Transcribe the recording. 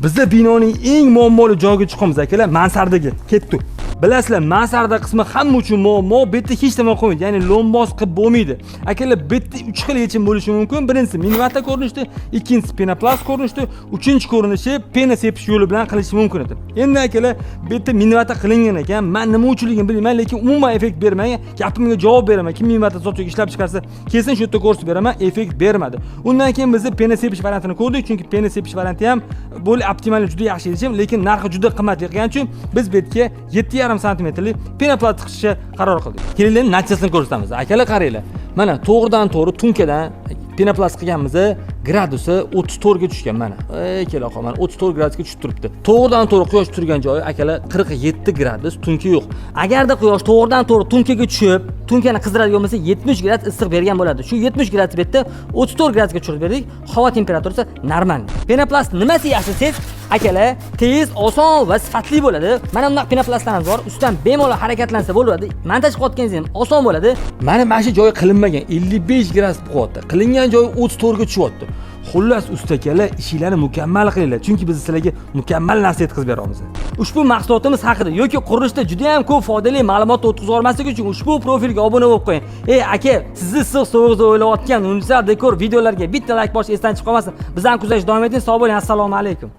Bizda binoning eng muammoli joyiga chiqamiz akalar, mansardaga. Ketdik. Bilasizlar, mansarda qismi hamma uchun muammo, bu yerda hech nima qolmaydi. Ya'ni lombos qilib bo'lmaydi. Akalar, bu yerda 3 xil yechim bo'lishi mumkin. Birinchisi minvata ko'rinishda, ikkinchisi penoplast ko'rinishda, uchinchi ko'rinishi pena sepish yo'li bilan qilish mumkin edi. Endi akalar, bu yerda minvata qilingan ekan. Men nima uchunligini bilmayman, lekin umuman effekt bermagan. Gapimga javob beraman. Kim minvata sotib ishlab chiqarsa, kesin shu yerda ko'rsatib beraman, effekt bermadi. Undan keyin biz pena sepish variantini ko'rdik, chunki pena sepish varianti ham bo'li optimal juda yaxshi yechim, lekin narxi juda qimmat ekan uchun biz bu yerga 7,5 santimetrli penoplast chiqishga qaror qildik. Kelinglar, natijasini ko'rsatamiz. Akalar qaranglar. Mana to'g'ridan to'g'ri tunkadan penoplast qilganmiz, gradusi 34 ga tushgan mana. Kelaqa mana 34 gradusga tushib turibdi. To'g'ridan to'g'ri quyosh turgan joyi akalar 47 gradus, tunka yo'q. Agarda quyosh to'g'ridan to'g'ri tunkaga tushib, tunkani qizdiradigan bo'lsa 70 gradus issiq bergan bo'ladi. Shu 70 gradus bu yerda 34 gradusga tushirib berdik. Havo temperaturasi normal. Penoplast nimasi yaxshi siz? Akalar, tez, oson va sifatli bo'ladi. Mana bunday penoplastlarimiz bor. Ustidan bemalol harakatlansa bo'ladi. Montaj qilayotganingiz ham oson bo'ladi. Mana shu joyi qilinmagan 55 gradus qilyapti. Qilingan joyi 34 ga tushyapti. Xullas, ustakalar, ishinglarni mukammal qilinglar, chunki biz sizlarga mukammal narsa yetkazib beramiz. Ushbu mahsulotimiz haqida yoki qurilishda juda ham ko'p foydali ma'lumot o'tkazib olmaslik uchun ushbu profilga obuna bo'lib qo'ying. Aka, sizni issiq sovuqda o'ylayotgan universal dekor videolarga bitta like bosish esdan chiqib qolmasin. Bizdan kuzatishni davom eting. Sog' bo'ling. Assalomu alaykum.